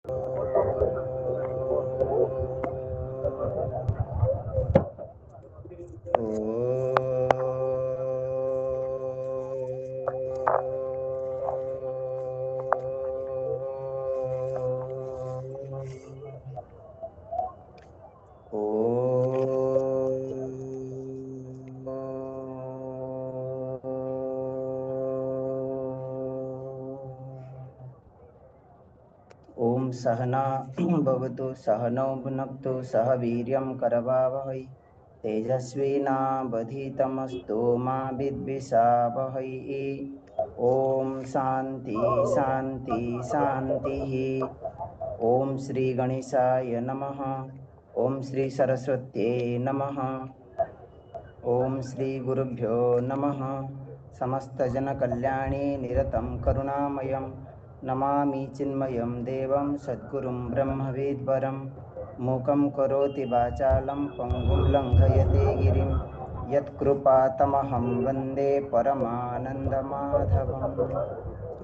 ओम सहना भवतु सहनौ भुनक्तु सह वीर्यं करवावहै तेजस्विनावधीतमस्तु मा विद्विषावहै। ओम शांति शांति शांति। ओम श्री गणेशाय नमः। ओम श्री सरस्वत्यै नमः। ओम श्री गुरुभ्यो नमः। समस्त जन कल्याणे निरतं करुणामयं नमामि चिन्मयं देवं सद्गुरुं ब्रह्मवेद्वरं मूकं करोति वाचालं पङ्गुं लङ्घयते गिरिं यत्कृपातमहं वन्दे परमानन्दमाधवं।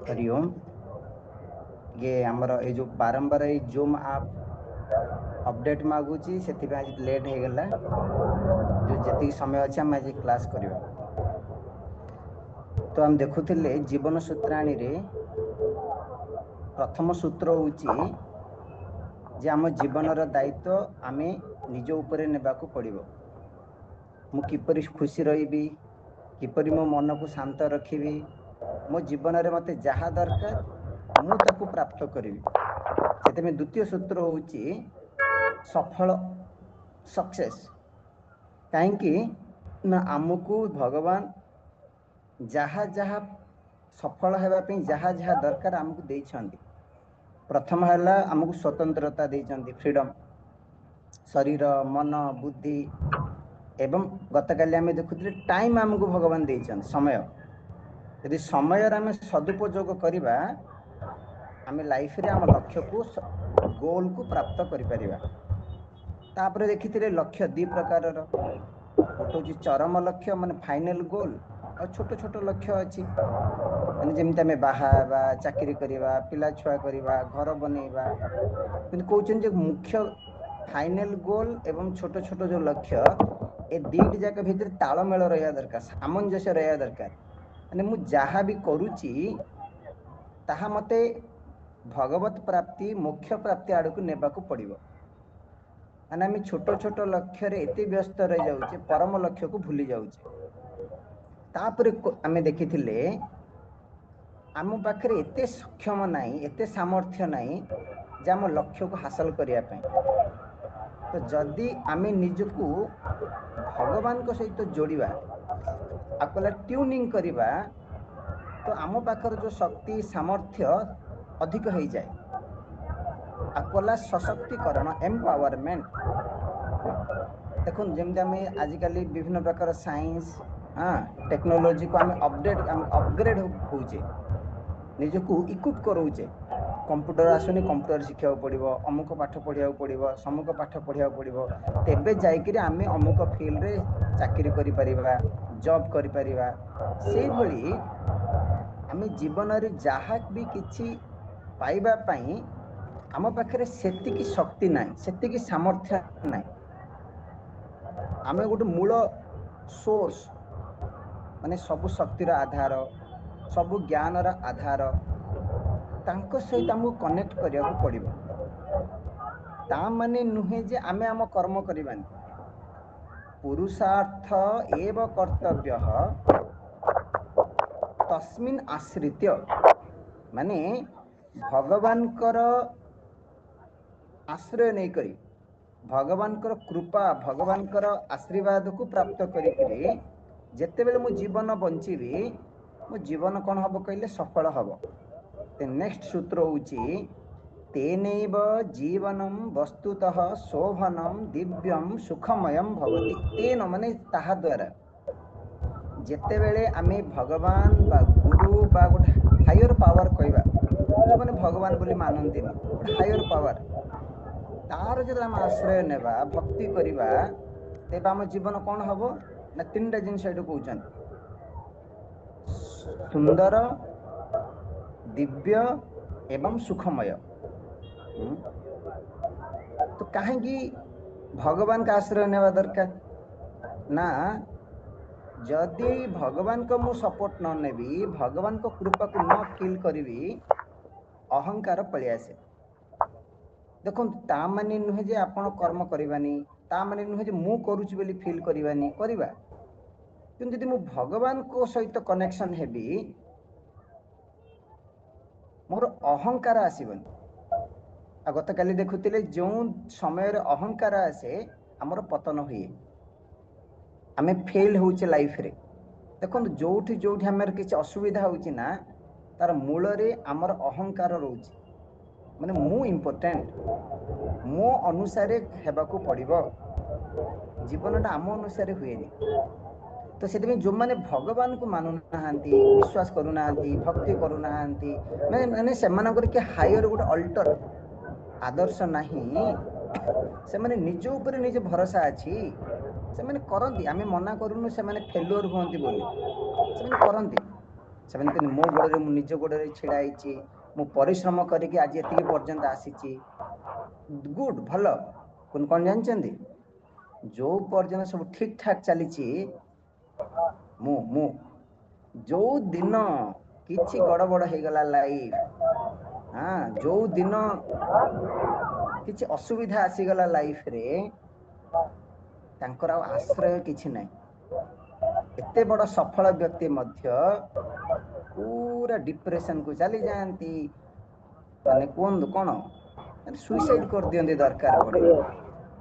हरि ओम। ये हमर ए जो बारंबार ए जूम ऐप अपडेट मागुची सेति आज लेट हे गला। जो जति समय अच्छे हम आज क्लास करियो। तो हम देखुथिले जीवन सूत्राणी रे प्रथम सूत्र होची जे आम जीवनर दायित्व आमे निज उपरे नेबाकू पड़िबो। मु किपरि खुशी रहिबी, किपरि मो मन को शांत रखिबी, मो जीवन रे मते जहा दरकार मु ताकू प्राप्त करिबी। सेते में द्वितीय सूत्र होची सफल सक्सेस। काहे कि ना आमको भगवान जहा जहा सफल हेबा पे जहा जहा दरकार आमको देई छांदी। प्रथम हला आमको स्वतंत्रता देई छांदी, फ्रीडम, शरीर मन बुद्धि एवं गतकाली आम देखुले टाइम आमको भगवान देई छांदी, समय। यदि समय आम सदुपयोग करवा आम लाइफ रे आम लक्ष्य को गोल को प्राप्त करि परिबा। तापर देखिथिले लक्ष्य दी प्रकार रो, गोटे होची चरम लक्ष्य माने फाइनल गोल, और छोट छोट लक्ष्य अच्छी माने जेमती आम बाहा चाकरी करवा, पिला छुआ करवा, घर बनइबा, किंतु कहउछन जे मुख्य फाइनल गोल एवं छोट छोट जो लक्ष्य ए दीट जाक भीतर तालमेल रहा दरकार, सामंजस्य रहा दरकार। माने मु जहा भी करूची ताहा मते भगवत प्राप्ति मोक्ष प्राप्ति आड़ को नेबा को पड़िबो। माने आम छोट छोट लक्ष्य रे एते व्यस्त रह जाउचे, परम लक्ष्य को भूली जाउचे। तापरे आम देखिथिले आम पाखरे एते सक्षम नाही, एते सामर्थ्य नाही जे आम लक्ष्य को हासिल करिया पई। तो जदि आम निजकू भगवान को सहित जोड़िबा, आकला ट्यूनिंग करिबा, तो आम पाखर जो शक्ति सामर्थ्य अधिक हो जाए। आकला सशक्तिकरण एम्पावरमेंट। देखो जमती आम आजिकल विभिन्न प्रकार साइंस टेक्नोलॉजी को आम अपग्रेड होचे, निजकू इक्विप करोचे। कंप्यूटर आसुनी कंप्यूटर शिक्षा पड़ो, अमुक पाठ पढ़ा पड़ो, समुक पाठ पढ़ा पड़ो, तेबे जाइकरी आमे अमुक फील्ड रे चाकरी करि परिबा, जॉब करि परिबा। सेही भली आमे जीवन रे जहा भी किछि पाइबा पई आम पाखरे सेतिकी शक्ति नाही, सेतिकी सामर्थ्य नाही। आमे गोटे मूल सोर्स माने सबु शक्तिर आधार, सबु ज्ञानर आधार, तांको सहित हमको कनेक्ट करिया को पड़िबो। ता माने नुहे जे आमे आम कर्म करिबानी, पुरुषार्थ एव कर्तव्यः तस्मिन् आश्रित्य। माने भगवान कर आश्रय नहीं करी, भगवान कर कृपा, भगवान कर आशीर्वाद को प्राप्त करिकरी जेते बेले मो जीवन बंचीबी, मो जीवन कौन हबो कहले सफल हबो। ते नेक्स्ट सूत्र होची तेनैव जीवनम वस्तुतः शोभनम दिव्यम सुखमयम भवति। तेन माने ताहा द्वारा जेते बेले आमे भगवान बा गुरु बा गोटे हायर पावर कहबा, जो माने भगवान बोली मानंतिनी, गोटे हायर पावर, तार जब आम आश्रय नेबा, भक्ति करिबा, तेबे आम जीवन कौन हबो ना तीनटा जिनिस एडु कहउछन, सुंदर, दिव्य एवं सुखमय। ହୁଁ? तो कहीं भगवान का आश्रय नेवा दरकार ना जदि भगवान को मु सपोर्ट न नेबी भगवान को कृपा को न फील करी अहंकार पलि आसे देखो ता माने नुहे जे आपण कर्म करवानी ता माने नुहे जे मु करूची बोली फील करवानी करवा किंतु यदि मु भगवान को सहित कनेक्शन हेबी मोर अहंकार आसीबनी आ गत काली देखुतिले जो समय रे अहंकार आसे हमर पतन हुए आमे फेल होचे लाइफ रे देखो जोठी जोठी हमर किछ असुविधा होची ना तार मूल रे हमर अहंकार रहउची माने मु इम्पोर्टेंट मो अनुसार हेबाकू पड़िबो जीवनटा आम अनुसार हुएनी तो से जो मैंने भगवान को मानु नाहांती विश्वास करू नाहांती भक्ति करू नाहांती माने से मानकर के हायर गोटे अल्टर आदर्श नहीं से माने निज ऊपर निज भरोसा अछि से माने करंती आमे मना करूनु से माने फेल्योर होंती बोली से माने करंती से माने कनि मो गोड़ रे मु निज गोड़ रे छिड़ा आइची मु परिश्रम करके आज एतिकी पर्यंत आसीची गुड भलो कोन जानचंदी जो पर्यंत सब ठीक ठाक चलीची मु मु जो दिन किछि गड़बड़ हे गला लाइफ हां जो दिन किछि असुविधा आसी गला लाइफ रे तांकर आश्रय किछि नै एते बड़ सफल व्यक्ति मध्य पूरा डिप्रेशन को चली जाती माने कोन सुइसाइड कर दियंती दरकार पड़े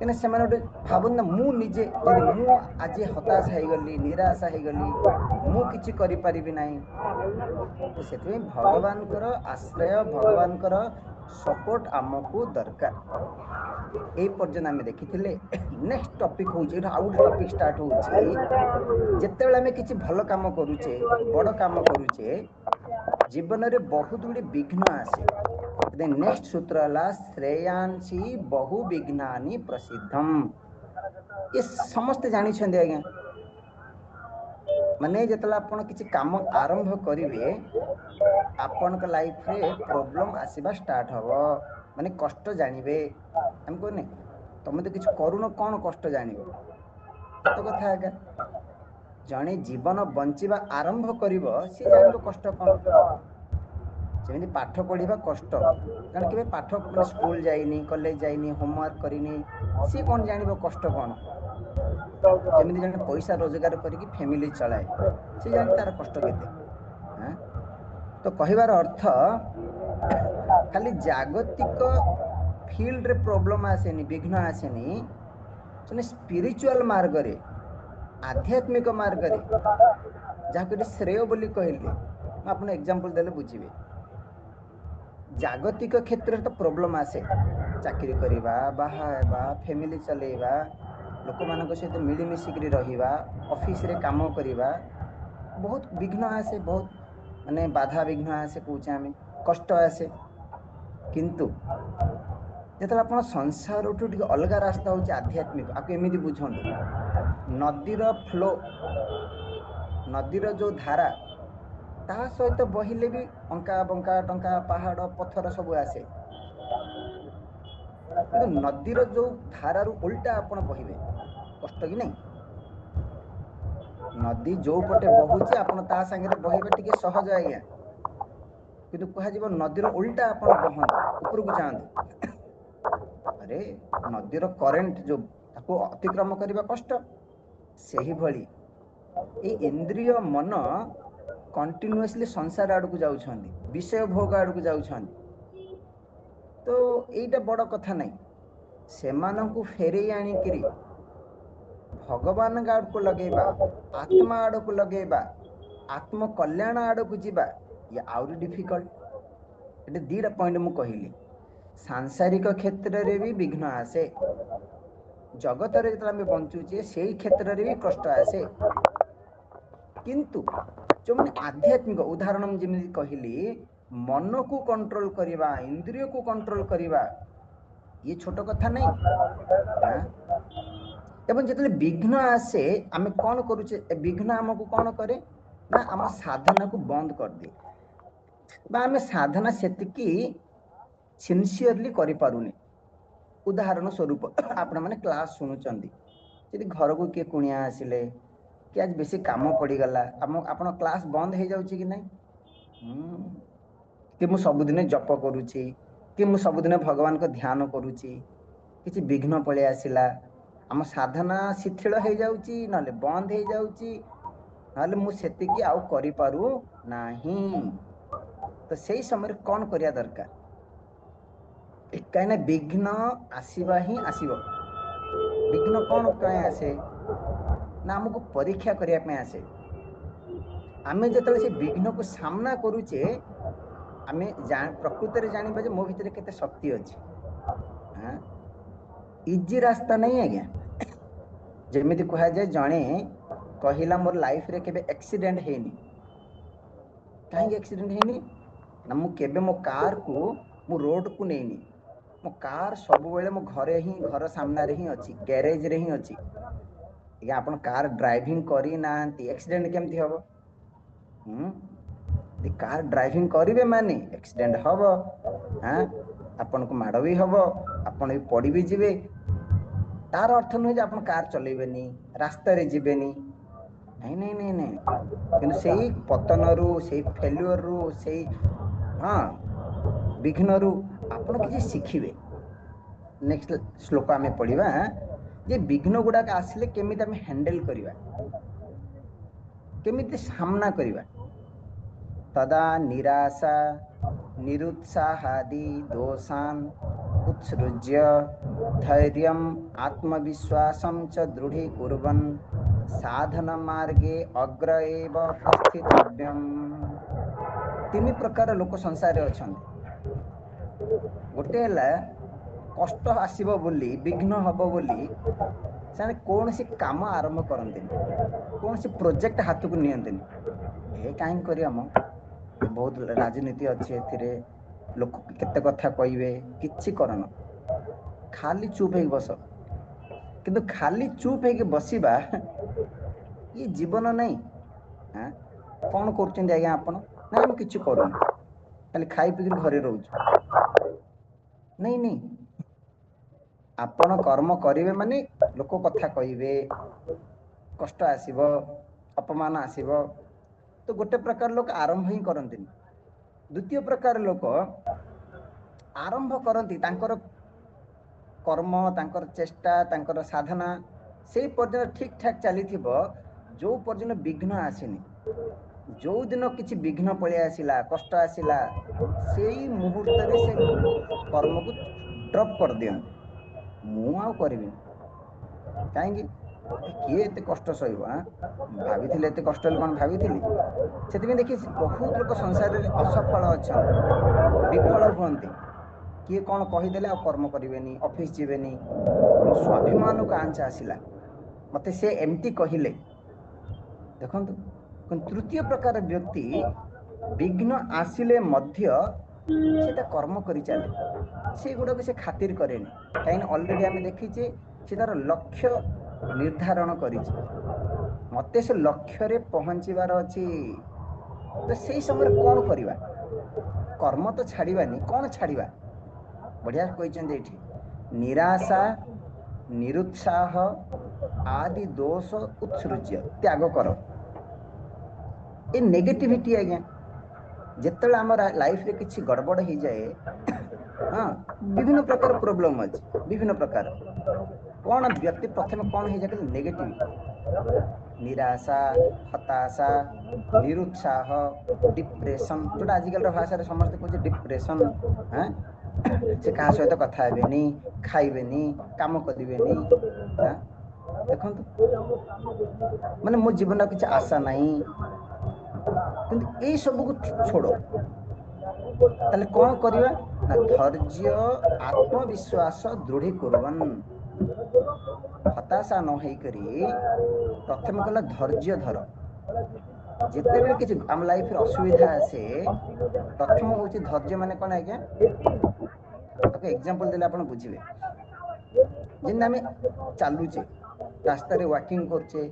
कने से माने भाबन ना मु निजे यदि मु आज हताश है गली निराशा है गली मु किछि करि परिबि नाही तो सेते भगवान कर आश्रय भगवान कर सपोर्ट हमकु दरकार ए पर्यंत आमे देखिथिले नेक्स्ट टॉपिक हो जे आउट टॉपिक स्टार्ट होची जत्ते बेला में किछि भलो काम करूचे बड़ काम करूचे जीवन रे बहुत गुडी विघ्न आसे नेक्स्ट सूत्र हला श्रेयांसी बहु विघ्नानि प्रसिद्धम ये समस्त जानि छन्दे आज्ञा माने जतला आपण किछि काम आरंभ करिवे आपण का लाइफ रे प्रॉब्लम आसीबा स्टार्ट हबो माने कष्ट जानिबे हम कोने तमे तो किछि करूनो कोन कष्ट जानिबो सत कथा आज्ञा जणे जीवन बंचिबा आरंभ करिवो से जानिबो कष्ट कोन सेमिति पाठ पढ़िबा कष्ट कारण केबे पाठ माने स्कूल जाइनी कॉलेज जाइनी होमवर्क करिनी सी कोन जानिबो कष्ट कोन जेमिति जने पैसा रोजगार करिकि फैमिली चलाए से जानि तार कष्ट केते हां तो कहिबार अर्थ खाली जागतिक फील्ड रे प्रॉब्लम आसेनी विघ्न आसेनी सुने स्पिरिचुअल मार्ग रे आध्यात्मिक मार्ग रे जाको श्रेय बोली कहले मैं आपन एग्जांपल देले बुझिबे जागतिक क्षेत्र तो प्रॉब्लम आसे चाकरी करिबा बाहा फैमिली चलेबा लोक मानक सहित मिली मिसिकरी रहिबा ऑफिस रे काम करिबा बहुत विघ्न आसे बहुत माने बाधा विघ्न आसे कहूचे आमे कष्ट आसे किंतु जेतला आपण संसार उठु ठीक अलग रास्ता होचे आध्यात्मिक आको एमिति बुझंदो नदीर फ्लो नदीर जो धारा ता सहित बहिले भी अंका बंका टंका पहाड़ पत्थर सब आसे किंतु नदीर जो धारा रु उल्टा आपण बहिबे कष्ट कि नहीं नदी जो पटे बहुची आपण ता संगे बहिबे टिके सहज आया किंतु कहा जीव नदीर उल्टा आपण बहंतु ऊपर को जांतु अरे नदीर करेंट जो ताको अतिक्रम करबा कष्ट सेही भली ए इंद्रिय मन कंटिन्यूअसली संसार आड़ को जाउछंदी विषय भोग आड़ को जाउछंदी तो एटा बड़ कथा नहीं से मानन को फेरे आनी करी भगवान आड़ को लगेबा आत्मा आड़ को लगेबा आत्म कल्याण आड़ को जीबा ये आउरी डिफिकल्ट एटा दीटा पॉइंट मु कहिली सांसारिक क्षेत्र रे भी विघ्न आसे जगत रे जतला हम बंचुचे सेही क्षेत्र रे भी कष्ट आसे किंतु जो माने आध्यात्मिक उदाहरण जेमिति कहिली मन को कंट्रोल करिबा इंद्रिय को कंट्रोल करिबा ये छोट कथा नहीं एवं जतले विघ्न आसे आमे कोन करूचे विघ्न हमको कोन करे ना हम साधना को बंद कर दे बा आमे साधना सेतिकी सिनसियरली करि पारुनी। उदाहरण स्वरूप आपण माने क्लास सुनुचंदी, यदि घर को किए कुणिया आसिले कि आज बेसी काम पड़ीगला, आपण क्लास बंद हो जाउची कि नहीं? कि मु सबुदिने जप करूची, कि मु सबुदिने भगवान को ध्यान करूची, किछि विघ्न पळे आसिला, आम साधना शिथिल हो जाउची नले बंद हो जाउची, नले मु सेतिकी आउ करि पारु नाही। तो सेही समय कौन करिया दरकार? कहीं विघ्न आसीबा ही आसीबो। विघ्न कौन कहीं आसे ना हमको परीक्षा करिया पे आसे। आमे जतले से विघ्न को सामना करूचे, आमे प्रकृति रे जानिबा जे मो भितरे केते शक्ति अछि। हां, इजी रास्ता नहीं है क्या? जेमिति कहा जाए जणे कहिला मोर लाइफ रे केबे एक्सीडेंट हेनी। काहे एक्सीडेंट हेनी ना मु केबे मो कार को मु रोड को नेनी। मो कार सब बेले मो घरे ही, घर सामना रे ही अछि, गैरेज रे ही अछि। या अपन कार ड्राइविंग करी नांती, एक्सीडेंट केमथि हबो? दि कार ड्राइविंग करिवे माने एक्सीडेंट हबो। हां, अपन को माड़ भी हबो, अपन भी पड़ी भी जिवे। तार अर्थ नहीं जे अपन कार चलेबेनी, रास्ता रे जिबेनी। नहीं नहीं नहीं नहीं, किंतु सेही पतनरू, सेही फेल्युअररू, सेही हां विघ्नरू आपण किछि शिखिबे। नेक्स्ट श्लोक आमे पढ़िबा जे विघ्न गुडा आसिले केमिति आमे हैंडल करिबा, केमिति सामना करिबा। तदा निराशा निरुत्साहादि दोषान् उत्सृज्य धैर्यम् आत्मविश्वासं च दृढीकुर्वन् साधन मार्गे अग्र एव प्रस्थितव्यम्। तीन प्रकार लोक संसार अछंती। गोटे हला कष्ट आसीबो बोली, विघ्न हबो बोली से कौन सी काम आरंभ करंतिनी, कौन सी प्रोजेक्ट हाथ को नियंतिनी। ए काहे करिया म, ए बहुत राजनीति अछि एथिरे, लोक केते कथा कहिबे, किछि करन, खाली चुप हे बस। किंतु खाली चुप हे के बसिबा ये जीवन नहीं। हां, कौन करछिन आज्ञा आपण? ना हम किछि करूनी, खाली खाई पी घरे रहउछु। नहीं नहीं, आपण कर्म करिवे माने लोक कथा कहिबे, कष्ट आसीबो, अपमान आसीबो। तो गोटे प्रकार लोक आरंभ ही करंतिनी। द्वितीय प्रकार लोक आरंभ करंती, तांकर कर्म, तांकर चेष्टा, तांकर साधना से पर्यंत ठीक ठाक चलीथिबो, जो पर्यंत विघ्न आसीनी। जो दिन किछि विघ्न पळे आसिला, कष्ट आसिला, सेई मुहूर्त रे से कर्म को ड्रॉप कर दियंती। मु आ करिबिनी काहेकि किए एते कष्ट सहिबो? भाविथिले एते कष्ट हेले कोन भाविथिली? सेतिमे देखि बहुत लोक संसार रे असफल अछंती, विफल हुअंती। किए कौन कहिदेले आ कर्म करिवेनी, ऑफिस जीवेनी। मो स्वाभिमान को आंच आसिला, मते से एमती कहिले। देखंतु तृतीय प्रकार व्यक्ति विघ्न आसिले मध्य सेटा कर्म करि चाले, से गुडा को से खातिर करेनी। काहे ऑलरेडी आमे देखिचे से तार लक्ष्य निर्धारण करिछि, मते से लक्ष्य रे पहुंचीबार अछि। तो सेही समय कौन करिबा? कर्म तो छाड़ीबानी, कौन छाड़ीबा? बढ़िया कहिचंदी एठी, निराशा निरुत्साह आदि दोष उत्सृज्य त्याग कर। ए नेगेटिविटी आज्ञा जेतले हमर लाइफ रे किछि गड़बड़ ही जाए, हां विभिन्न प्रकार प्रॉब्लम अछि, विभिन्न प्रकार। कौन व्यक्ति प्रथम कौन हो जाए? नेगेटिविटी, निराशा, हताशा, निरुत्साह, डिप्रेशन, जोटा आजिकल भाषा रे समस्त कहै डिप्रेशन। हां, से कहा सहित कथा हेबेनी, खाइबेनी, काम करिबेनी। हां, देखंतु माने मो जीवन किछि आशा नहीं। किंतु ए सब को छोड़ो, ताले कौन करिवा ना धैर्य आत्मविश्वास दृढ़ीकुर्वन्। हताशा न होई करी प्रथम कहला धैर्य धर। जेते बेले किछि हम लाइफ रे असुविधा आसे, प्रथम होछि धैर्य। माने कोन आज्ञा? ताको एग्जांपल देले आपण बुझिबे। जिन आमे चालुचे, रास्ता रे वॉकिंग करछे,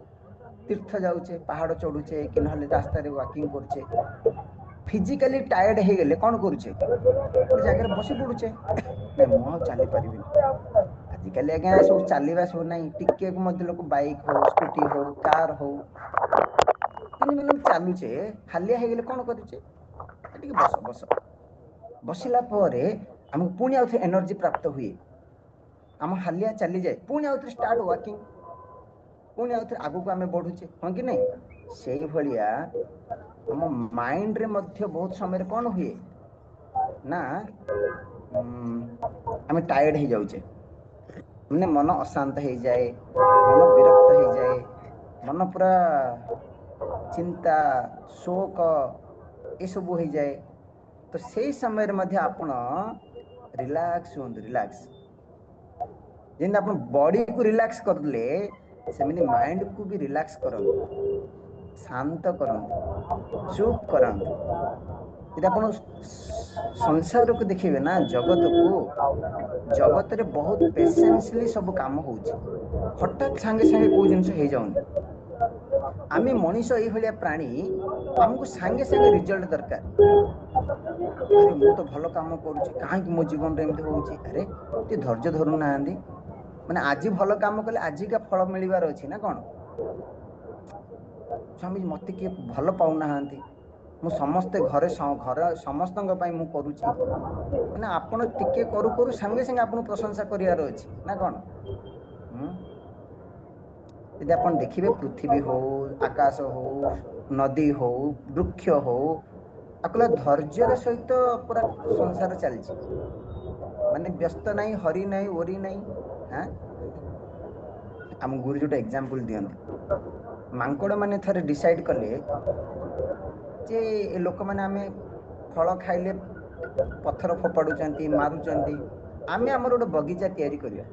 तीर्थ जाउचे, पहाड़ चढ़ुचे, कि नहले रास्ता रे वॉकिंग करछे, फिजिकली टायर्ड हो गले कौन करुचे गोटे जगह बसी पड़ुचे ना मुझे चली पारि आजिकल आज्ञा सब चलवा सब ना टिके लोक बाइक हो स्कूटी हो कार हो चलुचे हालिया हो गले कौन करुचे बस बस बसला आमको पुणी आउ एनर्जी प्राप्त हुए आम हालिया चली जाए पुणी आउ स्टार्ट वर्किंग पुणी आउ आगु को आम बढ़ुचे हाँ कि नहीं से भाया आम माइंड रे मध्य बहुत समय कौन हुए ना आम टायर्ड हो जाऊे मैंने मन अशांत हो जाए मन विरक्त हो जाए मन पूरा चिंता शोक ये सब हो जाए तो से समय मध्य आपण रिलैक्स हों रिलैक्स जिन आप बॉडी को रिलैक्स करले सेमनी माइंड को भी रिलैक्स करन शांत करन चुप करन यदि आप संसार को देखिए ना जगत को जगत रे बहुत पेशेंसली सब काम होउची हठात संगे संगे को जिंस हो जाउनी आमे मनीष एई भलिया प्राणी हमको संगे संगे रिजल्ट दरकार अरे मु तो भलो काम करूची काहे कि मो जीवन रे एमते होउची अरे ती धैर्य धरु ना आंदी माने आज भलो काम कले आज का फल मिलिबार अछि ना कोन स्वामी मते के भलो पाउ ना हांती मु समस्त घरे घर समस्त मु करूची माने आपण टिके करू करू संगे संगे आपण प्रशंसा करियार अछि ना कोन यदि आपण देखिबे पृथ्वी हो आकाश हो नदी हो वृक्ष हो आपला धैर्यर सहित पूरा संसार चलछि माने व्यस्त नहीं हरि नहीं ओरी नहीं हाँ आम गुरु जोटे एग्जांपल दियंती मांकड़ माने थरे डिसाइड कले जे ए लोक माने आमे फल खाइले पत्थर फोपाडुचंती मारुचंती आमे हमर गोटे बगीचा तैयारी करिया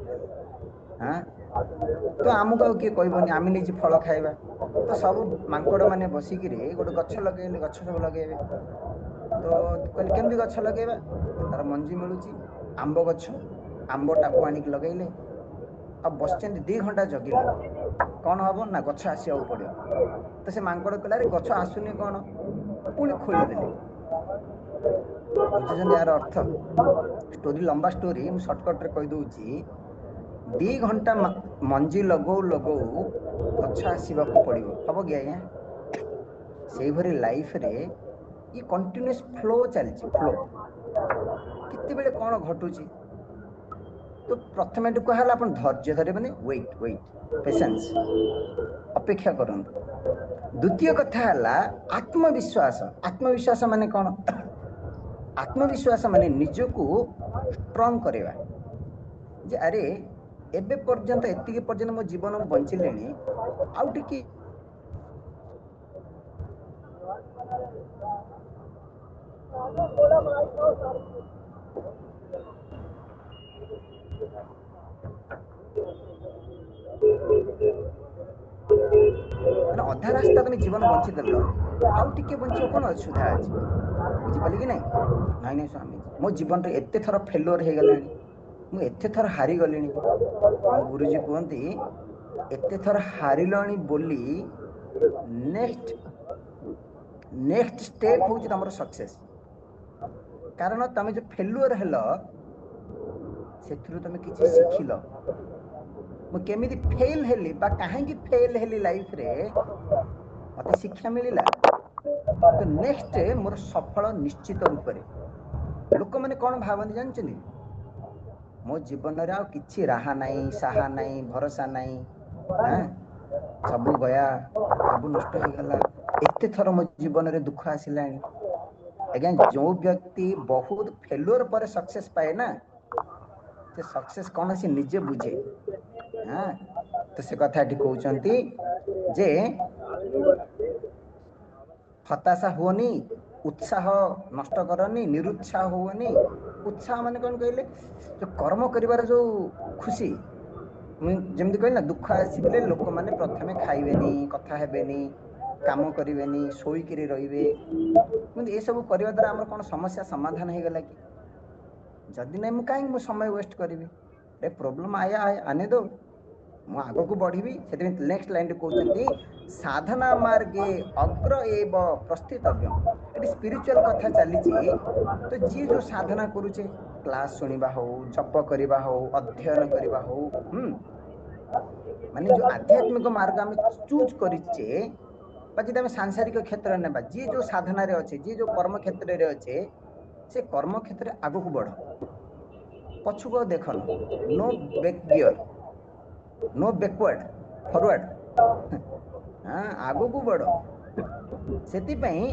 हाँ तो आमको आउ किए कहबनी आमे निजे फल खाइबा तो सब मांकड़ माने बसिकिरे गोटे गछ लगेले गछ सब लगेबे तो कहले केमती गछ लगेबा तो तार मंजी मिलुची आंब गछ आंब टाकू आनिक लगेले अब बसचंदी 2 घंटा जगिले कौन हम ना गछ आसिया पड़ो तो से मांकड़ कहला रे गछ आसुनी कौन पुणी खोलीदेले बुझुछन यार अर्थ स्टोरी लंबा स्टोरी मु शॉर्टकट रे कहि दउची 2 घंटा मंजी लगौ लगौ गछ आसीबा को पड़िबो हबो कि आज्ञा सेही भरी लाइफ रे ये कंटीन्यूअस फ्लो चलछि फ्लो किते बेले कोन घटुची तो प्रथम एटु कहला अपन धैर्य धरे माने वेट वेट पेशेंस अपेक्षा करंतु द्वितीय कथा हला आत्मविश्वास आत्मविश्वास माने कोन आत्मविश्वास माने निजको स्ट्रांग करेवा जे अरे एबे पर्यंत एतिके पर्यंत मो जीवन बंचिलेनी आउटी की अधा रास्ता तुम जीवन बंची देल आउ टिके बंचियो कौन असुविधा अच्छे बुझिपारे कि नहीं नहीं नहीं स्वामी मो जीवन रे एते थर फेल्योर हो गलानी मु एते थर हारी गलिनी मो गुरुजी कहते एते थर हारिलणी बोली नेक्स्ट नेक्स्ट स्टेप होची तमरो सक्सेस कारण तमे जो फेल्युअर हेलो सेथुरु तमे किछि सिखिलो मु केमिति फेल हेली बा काहे कि फेल हेली लाइफ रे मते शिक्षा मिलिला तो नेक्स्ट मोर सफल निश्चित रूप रे लोक माने कोन भावना जानचनी मो जीवन रे आ किछि राहा नाही साहा नाही भरोसा नाही हां सब गया सब नष्ट हो गला एते थर मो जीवन रे दुख आसिलानी अगेन जो व्यक्ति बहुत फेल्योर पर सक्सेस पाए ना से सक्सेस कौन सी निजे बुझे हाँ तो से कथा कहते जे हताशा होनी उत्साह नष्ट करनी निरुत्साह होनी उत्साह माने कौन कहले जो कर्म करिवार जो खुशी जमती कहली ना दुख आसिले लोक माने प्रथमे खाइबेनी कथा हेबेनी काम करिवेनी सोईकिरी रहिबे ये सब करने द्वारा आम कौन समस्या समाधान हो गला कि जदि नहीं मुझे कहीं समय वेस्ट करी प्रोब्लेम आया आने दो ମୁଁ ଆଗକୁ ବଢିବି। ସେଥିପାଇଁ ନେକ୍ସଟ ଲାଇନରେ କହୁଛନ୍ତି ସାଧନା ମାର୍ଗେ ଅଗ୍ର ଏବ ପ୍ରସ୍ଥିତବ୍ୟମ୍। ଏଠି ସ୍ପିରିଚୁଆଲ କଥା ଚାଲିଛି। ତ ଯିଏ ଯୋଉ ସାଧନା କରୁଛେ, କ୍ଲାସ ଶୁଣିବା ହଉ, ଜପ କରିବା ହଉ, ଅଧ୍ୟୟନ କରିବା ହଉ, ମାନେ ଯୋଉ ଆଧ୍ୟାତ୍ମିକ ମାର୍ଗ ଆମେ ଚୁଜ କରିଛେ, ବା ଯଦି ଆମେ ସାଂସାରିକ କ୍ଷେତ୍ରରେ ନେବା, ଯିଏ ଯୋଉ ସାଧନାରେ ଅଛି, ଯିଏ ଯୋଉ କର୍ମ କ୍ଷେତ୍ରରେ ଅଛି, ସେ କର୍ମ କ୍ଷେତ୍ରରେ ଆଗକୁ ବଢ, ପଛକୁ ଆଉ ଦେଖନ। No back gear, no backward, forward, ଆଗକୁ ବଢ। ସେଥିପାଇଁ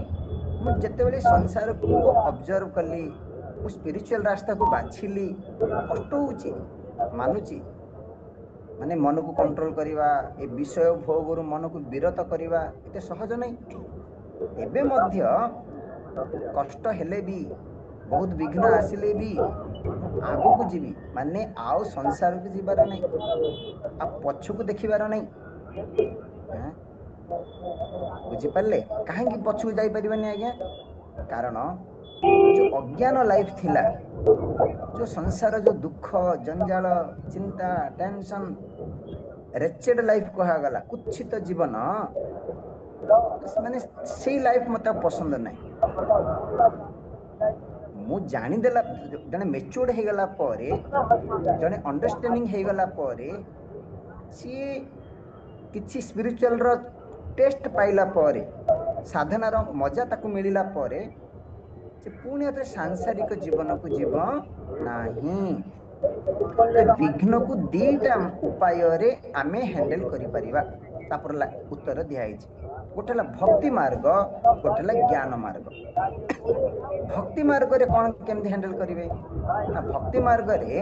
ମୁଁ ଯେତେବେଳେ ସଂସାରକୁ ଅବଜର୍ଭ କଲି, ମୁଁ ସ୍ପିରିଚୁଆଲ ରାସ୍ତାକୁ ବାଛିଲି। କଷ୍ଟ ହଉଛି, ମାନୁଛି, ମାନେ ମନକୁ କଣ୍ଟ୍ରୋଲ କରିବା, ଏ ବିଷୟ ଭୋଗରୁ ମନକୁ ବିରତ କରିବା ଏତେ ସହଜ ନାହିଁ। ଏବେ ମଧ୍ୟ କଷ୍ଟ ହେଲେ ବି, ବହୁତ ବିଘ୍ନ ଆସିଲେ ବି ମୁଁ ଆଗକୁ ଯିବି। ମାନେ ଆଉ ସଂସାରକୁ ଯିବାର ନାହିଁ, ଆଉ ପଛକୁ ଦେଖିବାର ନାହିଁ। ବୁଝିପାରିଲେ କାହିଁକି ପଛକୁ ଯାଇପାରିବାନି ଆଜ୍ଞା? କାରଣ ଯୋଉ ଅଜ୍ଞାନ ଲାଇଫ ଥିଲା, ଯୋଉ ସଂସାର, ଯୋଉ ଦୁଃଖ ଜଞ୍ଜାଳ, ଚିନ୍ତା, ଟେନସନ, ରେଚେଡ ଲାଇଫ କୁହାଗଲା, କୁଚ୍ଛିତ ଜୀବନ, ମାନେ ସେଇ ଲାଇଫ ମତେ ପସନ୍ଦ ନାହିଁ। ମୁଁ ଜାଣିଦେଲା, ଜଣେ ମେଚୁର୍ଡ ହେଇଗଲା ପରେ, ଜଣେ ଅଣ୍ଡରଷ୍ଟାଣ୍ଡିଂ ହେଇଗଲା ପରେ, ସିଏ କିଛି ସ୍ପିରିଚୁଆଲ ର ଟେଷ୍ଟ ପାଇଲା ପରେ, ସାଧନାର ମଜା ତାକୁ ମିଳିଲା ପରେ, ସେ ପୁଣି ଏଥରେ ସାଂସାରିକ ଜୀବନକୁ ଯିବ ନାହିଁ। ତ ବିଘ୍ନକୁ ଦିଟା ଉପାୟରେ ଆମେ ହ୍ୟାଣ୍ଡେଲ କରିପାରିବା। ତାପରେ ଉତ୍ତର ଦିଆଯାଇଛି। ଗୋଟେ ହେଲା ଭକ୍ତି ମାର୍ଗ, ଗୋଟେ ହେଲା ଜ୍ଞାନ ମାର୍ଗ। ଭକ୍ତି ମାର୍ଗରେ କଣ କେମିତି ହ୍ୟାଣ୍ଡେଲ କରିବେ ନା, ଭକ୍ତି ମାର୍ଗରେ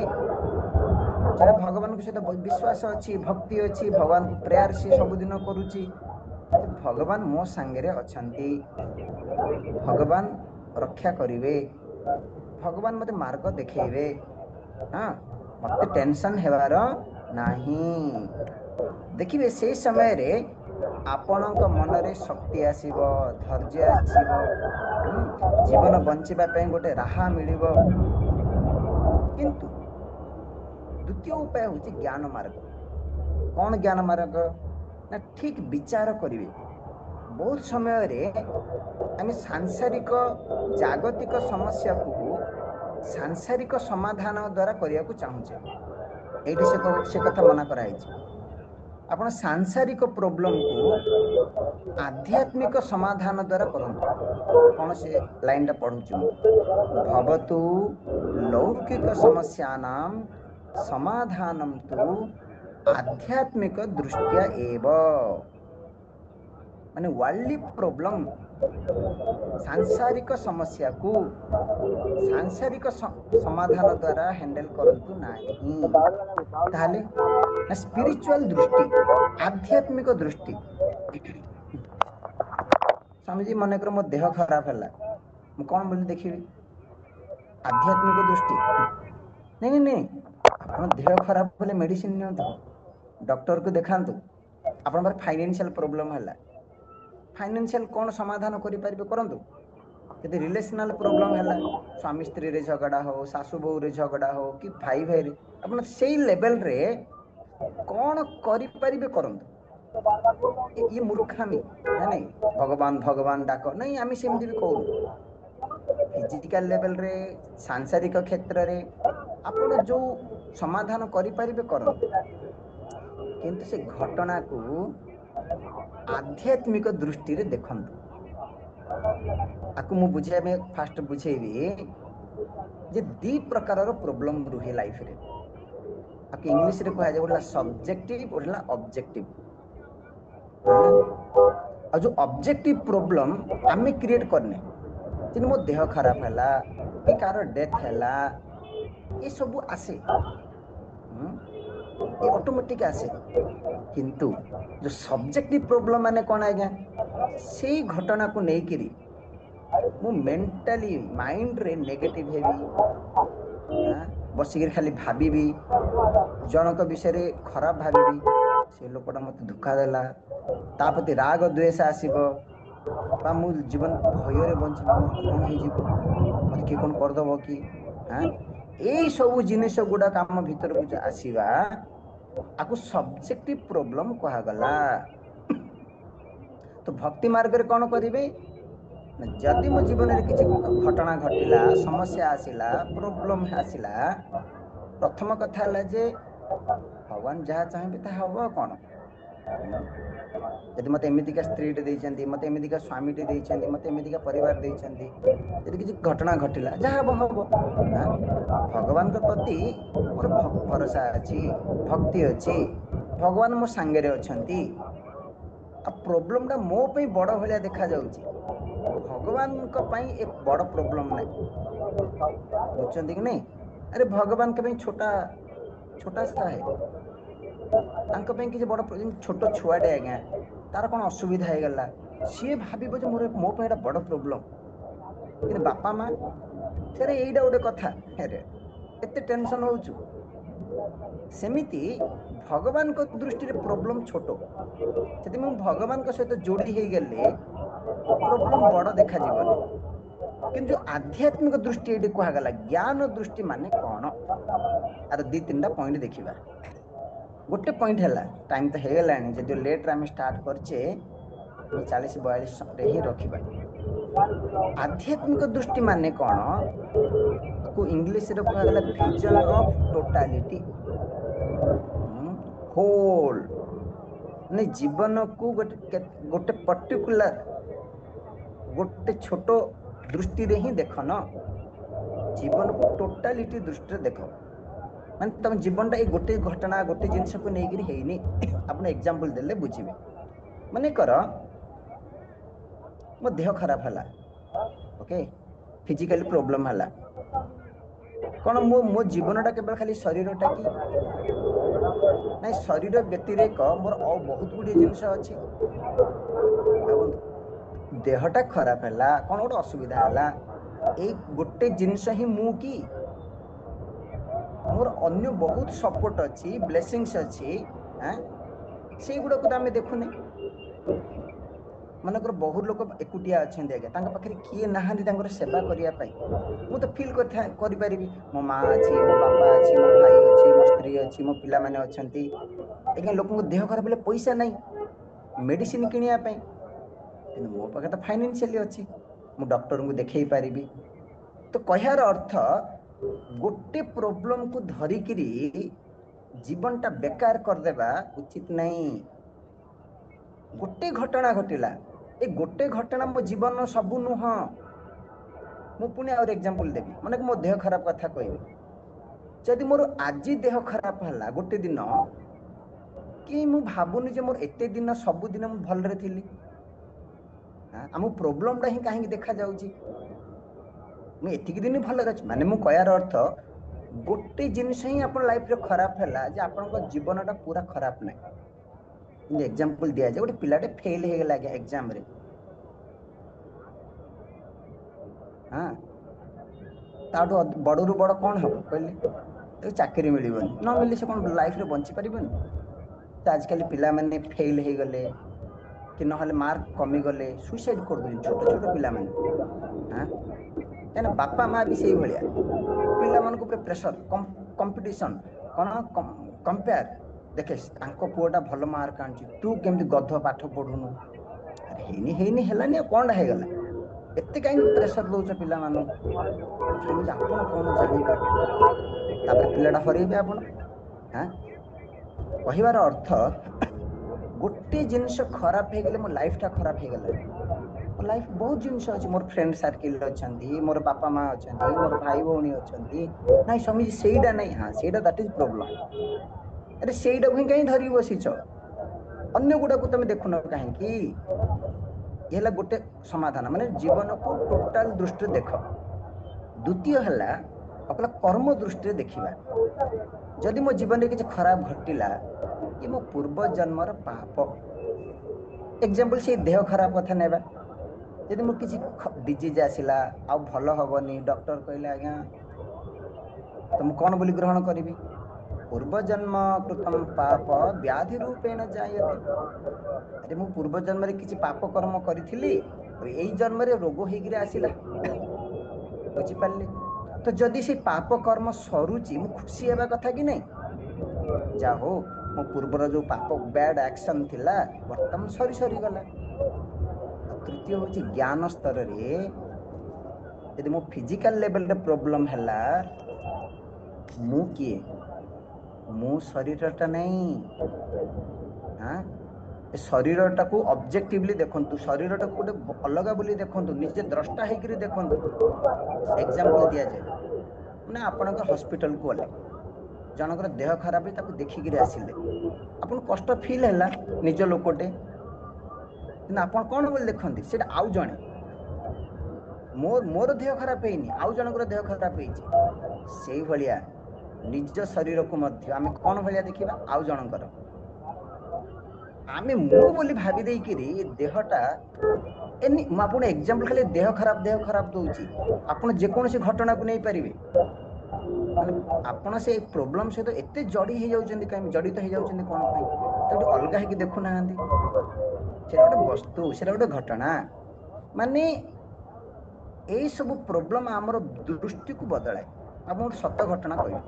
ଜଣେ ଭଗବାନଙ୍କ ସହିତ ବିଶ୍ୱାସ ଅଛି, ଭକ୍ତି ଅଛି, ଭଗବାନଙ୍କୁ ପ୍ରେୟାର ସିଏ ସବୁଦିନ କରୁଛି, ଭଗବାନ ମୋ ସାଙ୍ଗରେ ଅଛନ୍ତି, ଭଗବାନ ରକ୍ଷା କରିବେ, ଭଗବାନ ମତେ ମାର୍ଗ ଦେଖେଇବେ, ମତେ ଟେନସନ ହେବାର ନାହିଁ। ଦେଖିବେ ସେଇ ସମୟରେ ଆପଣଙ୍କ ମନରେ ଶକ୍ତି ଆସିବ, ଧୈର୍ଯ୍ୟ ଆସିବ, ଜୀବନ ବଞ୍ଚିବା ପାଇଁ ଗୋଟେ ରାହା ମିଳିବ। କିନ୍ତୁ ଦ୍ୱିତୀୟ ଉପାୟ ହଉଛି ଜ୍ଞାନ ମାର୍ଗ। କଣ ଜ୍ଞାନ ମାର୍ଗ ନା, ଠିକ ବିଚାର କରିବେ। ବହୁତ ସମୟରେ ଆମେ ସାଂସାରିକ ଜାଗତିକ ସମସ୍ୟାକୁ ସାଂସାରିକ ସମାଧାନ ଦ୍ଵାରା କରିବାକୁ ଚାହୁଁଛେ। ଏଇଠି ସେ କଥା ମନା କରାଯାଇଛି। ଆପଣ ସାଂସାରିକ ପ୍ରୋବ୍ଲେମକୁ ଆଧ୍ୟାତ୍ମିକ ସମାଧାନ ଦ୍ଵାରା କରନ୍ତୁ। କଣ ସେ ଲାଇନ ଟା ପଢୁଛି ମୁଁ, ଭବତୁ ଲୌକିକ ସମସ୍ୟାନାଂ ସମାଧାନಂ ତୁ ଆଧ୍ୟାତ୍ମିକ ଦୃଷ୍ଟ୍ୟା ଏବ। ମାନେ ୱାର୍ଲ୍ଡଲି ପ୍ରୋବ୍ଲେମ, ସାଂସାରିକ ସମସ୍ୟାକୁ ସାଂସାରିକ ସମାଧାନ ଦ୍ଵାରା ହ୍ୟାଣ୍ଡେଲ କରନ୍ତୁ ନାହିଁ। ତାହେଲେ ନା ସ୍ପିରିଚୁଆଲ ଦୃଷ୍ଟି, ଆଧ୍ୟାତ୍ମିକ ଦୃଷ୍ଟି। ସ୍ୱାମୀଜୀ ମନେକର ମୋ ଦେହ ଖରାପ ହେଲା, ମୁଁ କଣ ବୋଲି ଦେଖିବି? ଆଧ୍ୟାତ୍ମିକ ଦୃଷ୍ଟି? ନାଇଁ ନାଇଁ, ଆପଣ ଦେହ ଖରାପ ହେଲେ ମେଡିସିନ ନିଅନ୍ତୁ, ଡକ୍ଟରକୁ ଦେଖାନ୍ତୁ। ଆପଣଙ୍କର ଫାଇନାନ୍ସିଆଲ ପ୍ରୋବ୍ଲେମ ହେଲା, ଫାଇନାନ୍ସିଆଲ କଣ ସମାଧାନ କରିପାରିବେ କରନ୍ତୁ। ଯଦି ରିଲେସନାଲ ପ୍ରୋବ୍ଲେମ ହେଲା, ସ୍ୱାମୀ ସ୍ତ୍ରୀରେ ଝଗଡା ହଉ, ଶାଶୁ ବୋହୂରେ ଝଗଡା ହଉ, କି ଭାଇ ଭାଇରେ, ଆପଣ ସେଇ ଲେଭେଲରେ କଣ କରିପାରିବେ କରନ୍ତୁ। ଇଏ ମୂର୍ଖାମି। ନାଇଁ ନାଇଁ, ଭଗବାନ ଭଗବାନ ଡାକ, ନାଇଁ ଆମେ ସେମିତି ବି କହୁନୁ। ଫିଜିକାଲ ଲେଭେଲରେ, ସାଂସାରିକ କ୍ଷେତ୍ରରେ ଆପଣ ଯୋଉ ସମାଧାନ କରିପାରିବେ କରନ୍ତୁ। କିନ୍ତୁ ସେ ଘଟଣାକୁ ଆଧ୍ୟାତ୍ମିକ ଦୃଷ୍ଟିରେ ଦେଖନ୍ତୁ। ଆକୁ ମୁଁ ବୁଝେଇବା ପାଇଁ ଫାଷ୍ଟ ବୁଝେଇବି ଯେ ଦି ପ୍ରକାରର ପ୍ରୋବ୍ଲେମ ରୁହେ ଲାଇଫରେ। ଆକୁ ଇଂଲିଶରେ କୁହାଯାଏ, ଗୋଟେ ହେଲା ସବଜେକ୍ଟିଭ, ଗୋଟେ ହେଲା ଅବଜେକ୍ଟିଭ। ଆଉ ଯୋଉ ଅବଜେକ୍ଟିଭ ପ୍ରୋବ୍ଲେମ ଆମେ କ୍ରିଏଟ କରିନେ, କିନ୍ତୁ ମୋ ଦେହ ଖରାପ ହେଲା କି କାହାର ଡେଥ ହେଲା, ଏ ସବୁ ଆସେ, ଏ ଅଟୋମେଟିକ ଆସେ। କିନ୍ତୁ ଯୋଉ ସବଜେକ୍ଟିଭ ପ୍ରୋବ୍ଲେମ ମାନେ କଣ ଆଜ୍ଞା, ସେଇ ଘଟଣାକୁ ନେଇକିରି ମୁଁ ମେଣ୍ଟାଲି ମାଇଣ୍ଡରେ ନେଗେଟିଭ ହେବି, ବସିକିରି ଖାଲି ଭାବିବି, ଜଣଙ୍କ ବିଷୟରେ ଖରାପ ଭାବିବି, ସେ ଲୋକଟା ମତେ ଧୋକା ଦେଲା, ତା ପ୍ରତି ରାଗ ଦ୍ୱେଷ ଆସିବ, ବା ମୁଁ ଜୀବନ ଭୟରେ ବଞ୍ଚିବି, ମୋର କଣ ହେଇଯିବ, ମତେ କିଏ କଣ କରିଦବ କି? ଏଇ ସବୁ ଜିନିଷ ଗୁଡାକ ଆମ ଭିତରକୁ ଆସିବା, आकु सब्जेक्टिव प्रॉब्लम कहा गला। तो भक्ति मार्ग रे कौन करिवे ना, जदि मो जीवन रे किछि घटना घटिला, समस्या आसिला, प्रॉब्लम आसिला, प्रथम कथा हला जे भगवान जहाँ चाहे ता हबो कोन। यदि मते एमितिका स्त्री टे देइचंती, मते एमितिका स्वामी टे देइचंती, मते एमितिका परिवार देइचंती, यदि किछि घटना घटिला जहाँ हबो हबो। हां, भगवान के प्रति मोर भरोसा अछि, भक्ति अछि, भगवान मो संगे रे अछंती। आ प्रॉब्लम टा मो पे बड़ भलिया देखा जाउची, भगवान को पई एक बड़ प्रॉब्लम नै। बुझचंती कि नहीं? अरे भगवान के पई छोटा छोटा सा है, तांको पई किछि बड़ छोटो छुआटे आज्ञा तार कोन असुविधा हे गला, सी भाबिबो जे मोर मो पे एटा बड़ प्रॉब्लम। कि बापा मां सेरे एइडा उडे कथा, हेरे एते टेंशन होउछु। सेमिति भगवान को दृष्टि रे प्रॉब्लम छोटो, सेति मु भगवान को सहित जोड़ी हे गेले प्रॉब्लम बड़ देखा जीवनी। किंतु आध्यात्मिक दृष्टि एडी कहा गला, ज्ञान दृष्टि माने कोन, आर दी तीनटा पॉइंट देखिबा। गोटे पॉइंट हला, टाइम तो हे गेलानी, जदि लेट रे हम स्टार्ट करछे हम 40-42 रे ही रखिबा। आध्यात्मिक दृष्टि माने कोन को इंग्लिश रे कहा गला विजन ऑफ टोटालिटी, होल। ने जीवन को गोटे पर्टिकुलर गोटे छोटो दृष्टि रे ही देख न, जीवन को टोटालिटी दृष्टि रे देख। मान तुम जीवन टा गोटे घटना गोटे जिनस को नेगिरी हेइनी, आपण एग्जांपल देले बुझिबे। माने कर मो देह खराब हला, ओके, फिजिकली प्रॉब्लम हला, कोन मो जीवन टा केवल खाली शरीर टा कि नहीं, शरीर व्यतिरेक मोर और बहुत गुडी जिनस अछि। भाबंतु देहटा खराब हला, कोन गोटे असुविधा हला, ए गोटे जिनस ही मु की मोर अन्य बहुत सपोर्ट अछि, ब्लेसिंग्स अछि, हैं से गुडा को आमे देखुने। मानकर बहुत लोक एकुटिया अछंती आगे, तांका पाखरे किए नाहांती तांकर सेवा करिया पई। मु तो फील करि परिबी, मो माँ अछि, मो बापा अछि, मो भाई अछि, मो स्त्री अछि, मो पिला माने अछंती। एके लोक को देह खराब ले पैसा नहीं मेडिसिन किनिया पई, किंतु मो पाखे तो फाइनेंशियली अछि, मु डॉक्टर को देखै परिबी। तो कहयार अर्थ गोटे प्रॉब्लम को धरिकिरी जीवन टा बेकार कर देबा उचित नहीं। गोटे घटना घटिला, ए गोटे घटना मो जीवन सबु नुह। मु पुणी और एग्जांपल देबी, माने मो देह खराब कथा कहबी। जदि मोर आज देह खराब हला गोटे दिन, कि मु भाबुनी जे मोर एते दिन सबु दिन मु भल रे थिली, हम प्रॉब्लम टा ही काहे देखा जाउची, मु एतिक दिन भल रे अछि। माने मु कहयार अर्थ गोटे जिनिस ही अपन लाइफ रे खराब हला जे आपन को जीवन टा पूरा खराब नै। इन एग्जांपल दिया जाय, गोटे पिलाटे फेल हे गेला एग्जाम रे, हां ताडो बडरू बड़ कोन हबो कहले, तो चाकरी मिलिबनी, न मिलले से कोन लाइफ रे बंची परिबनी। तो आजकल पिला माने फेल हे गले कि नहले मार्क कमी गले सुसाइड कर दो छोटो छोटो पिला माने। हां एना बापा माँ भी सही भलिया, पिला मन को प्रेशर कंपटीशन कोन कंपेयर, देखे तांको पुओटा भल मार्क आनची, तू केमति गध पाठ पढुनु, अरे हेनी हेलानी कोन हे गला, एते काई प्रेशर दोछ पिला मानु। स्वामी आपण कोन चाहिबे, तापर पिलाटा हरेबे आपण। हां कहिवार अर्थ गोटे जिनिस खराब हे गेले मो लाइफ टा खराब हे गेला। मो लाइफ बहुत जिनिस अछि, मोर फ्रेंड सर्किल अछंती, मोर बापा माँ अछंती, मोर भाई भौणी अछंती, नाही स्वामी सेईडा नाही। हां सेईडा दैट इज प्रॉब्लम। अरे सेईडा को कहीं धरि बसिछ, अन्य गुडा को तमे देखुन काहे की। यहला गोटे समाधान, माने जीवन को टोटल दृष्टि देख। द्वितीय हला अपना कर्म दृष्टि देखिबा। जदि मो जीवन रे किछ खराब घटिला, ये मो पूर्व जन्मर पाप। एग्जांपल से देह खराब कथा नेबा, यदि मोर किछि डिजीज आसिला आ भल हबनी, डॉक्टर कहले आज्ञा तो मु कोन बोली ग्रहण करिवि, पूर्व जन्म कृतम पाप व्याधि रूपेण जायते। अरे मु पूर्व जन्म रे किछि पाप कर्म करिथिली, एई जन्म रे रोग हेगिरे आसिला, बुझि पारले। तो जदि से पाप कर्म सरुची मु खुशी हेबा कथा कि नहीं, जा हो मो पूर्वर जो पाप बैड एक्शन थिला वर्तमान सरी सरी गला। तृतीय होची ज्ञान स्तर रे यदि मो फिजिकल लेवल रे प्रॉब्लम हला मु किए मु शरीरटा नहीं हाँ शरीरटा को ऑब्जेक्टिवली देखंतु शरीरटा को गोटे अलग बोली देखंतु निजे द्रष्टा हेकरी देखंतु। एग्जांपल दिया जाए ना आपनकर हॉस्पिटल को गले जनकर देह खराब है ताको देखिकिरी आसिले आपन कष्ट फील हैला निज लोकटे कि आपन कोन बोल देखंती सेटा आउ जणे मोर देह खराब हेनी आउ जनकर देह खराब हेची सेही भलिया निज शरीर को मध्य आमे कोन भलिया देखिबा आउ जनकर आमे मु बोली भाबी देई किरी देहटा एनी म आपन एग्जांपल खाली देह खराब दोउची आपन जे कोनोसी घटना को नै परिबे माने आपन से प्रॉब्लम से तो एते जड़ी हे जाउचंदी काई जड़ित हे जाउचंदी कोन पई तो अलगा हे कि देखु नाहंदी सेटा गोटे वस्तु सेटा गोटे घटना माने एई सब प्रॉब्लम हमर दृष्टि को बदलाय आपन सत्य घटना कहबे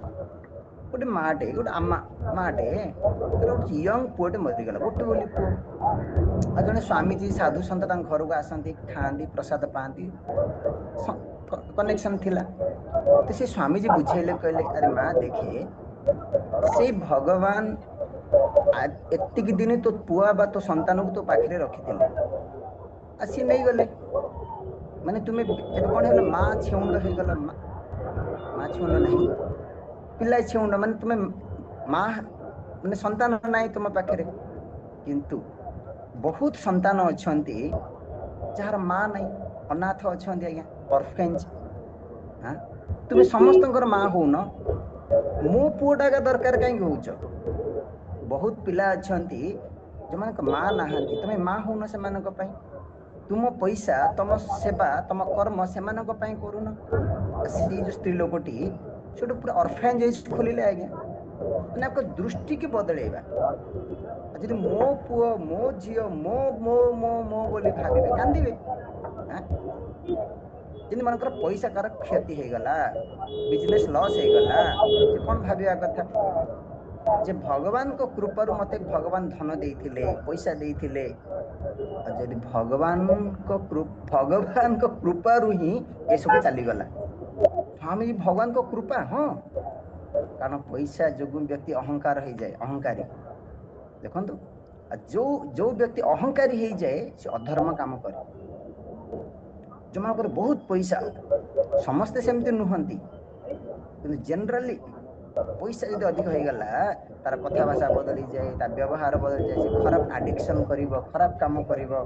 गोटे माटे गोटे आमा माटे गोटे यंग पुओटे मरिगला गोटे बोली पुओ आ जने स्वामी जी साधु संत तांग घर को आसंती खांती प्रसाद पाती कनेक्शन थिला तो से स्वामी जी बुझेले कहले अरे माँ देखे से भगवान एतिक दिन तो पुआ बा तो संतान को तो पाखरे रखिथिले आसी नहीं गले माने तुम्हें एबे कोन हेला माँ छेउंड हे गला माँ छेउंड नहीं पिल्ला छेउंड माने तुम्हें माँ माने संतान नाही तुम पाखरे किंतु बहुत संतान अछंती जहार माँ नहीं अनाथ अछंती आज्ञा ऑर्फेन्स हाँ तुम्हें समस्तंकर माँ हो न मो पुओटा का दरकार कहीं होउछ बहुत पिला अछंती जो मानक माँ नाहंती तुम्हें माँ हो न से मानक पई तुम पैसा तुम सेवा तुम कर्म से मानक पई करून सी जो स्त्री लोकटी छोट पूरा ऑर्फेनेज खोलिले आज्ञा माने आपको दृष्टि के बदलेबा यदि मो पुओ मो झियो मो मो मो मो बोली भाबिबे कांदिबे हां जिन मानकर पैसा कार क्षति हे गला बिजनेस लॉस हे गला से कोन भाबिया कथा जे भगवान को कृपा रु मते भगवान धन देइथिले पैसा देइथिले यदि भगवान को कृपा रु ही ए सब चली गला हम ही भगवान को कृपा हां कारण पैसा जोगु व्यक्ति अहंकार हो जाए अहंकारी देखंतु जो जो व्यक्ति अहंकारी हो जाए से अधर्म काम करे जो मानकर बहुत पैसा समस्ते सेमती नुहंती किंतु जनरली पैसा यदि अधिक हो गला तार कथा भाषा बदली जाए तार व्यवहार बदली जाए से खराब एडिक्शन करिवो खराब काम करिवो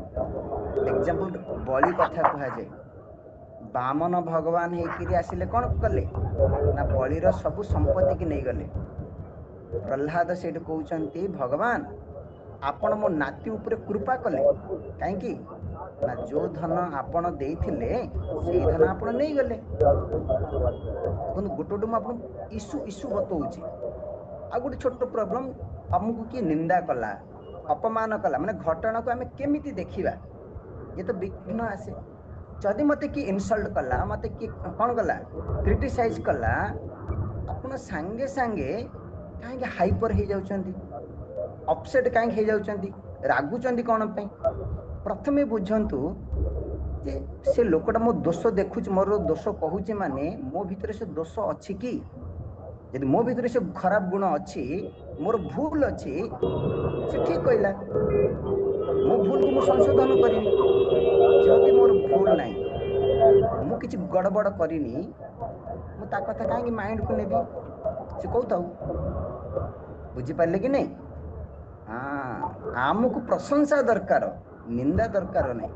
एग्जांपल बलि कथा कहा जाए बामन भगवान हेकिरी आसिले कोन कले ना बलिर सब संपत्ति की नहीं गले प्रहलाद सेठ कहउचंती भगवान आपण मो नाती ऊपर कृपा कले काहे की ना जो धन आपण देइथिले सेही धन आपण नहीं गले कोन गोटोडु म आपण इशू बतौची आ गोटे छोट प्रॉब्लम हमकु की निंदा कला अपमान कला माने घटना को हमें केमिति देखिबा ये तो विघ्न आसे जदि मते की इनसल्ट कला मते की कोन कला क्रिटिसाइज कला आपण संगे संगे काहे के हाइपर हे जाउचंती अपसेट काहे हे जाउचंती रागुचंती कोन पे प्रथमे बुझंतु जे से लोकटा मो दोष देखुच मोर दोष कहूची माने मो भीतर से दोष अछि की यदि मो भीतर से खराब गुण अछि मोर भूल अछि से ठीक कहला मो भूल को मो संशोधन करिनी जदि मोर भूल नाही मु किछि गड़बड़ करिनी मु ता कथा काहे माइंड को नेबी से कहताऊ बुझी पाले कि नहीं हाँ आमको प्रशंसा दरकार निंदा दरकार नहीं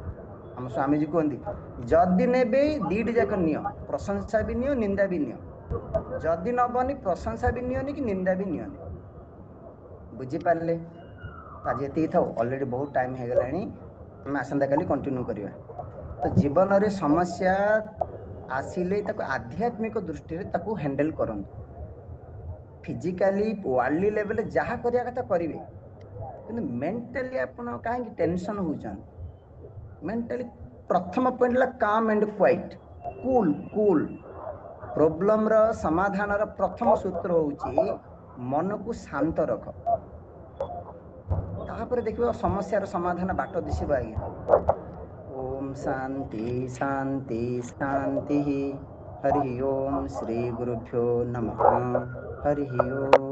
हम स्वामी जी कहते जदि नेबे दीट जाक नियो प्रशंसा भी नियो निंदा भी नियो जदि नबनी प्रशंसा भी नियोनी कि निंदा भी नियोनी बुझी पाले आज ये था ऑलरेडी बहुत टाइम हो गलानी हम आसंता काली कंटिन्यू करिवा तो जीवन रे समस्या आसिले ताको आध्यात्मिक दृष्टि रे ताको हैंडल करन फिजिकली वर्ल्डली लेवल जहा करिया कथा करिवे किंतु मेंटली आपण काहे टेंशन होचन मेंटली प्रथम पॉइंट ला काम and quite cool cool problem रो समाधान रो प्रथम सूत्र होउची मन को शांत रख ତାପରେ ଦେଖିବ ସମସ୍ୟାର ସମାଧାନ ବାଟ ଦିଶିବ ଆଜ୍ଞା। ओम शांति शांति शांति। हरि ओम श्री गुरुभ्यो नमः। हरि ओम।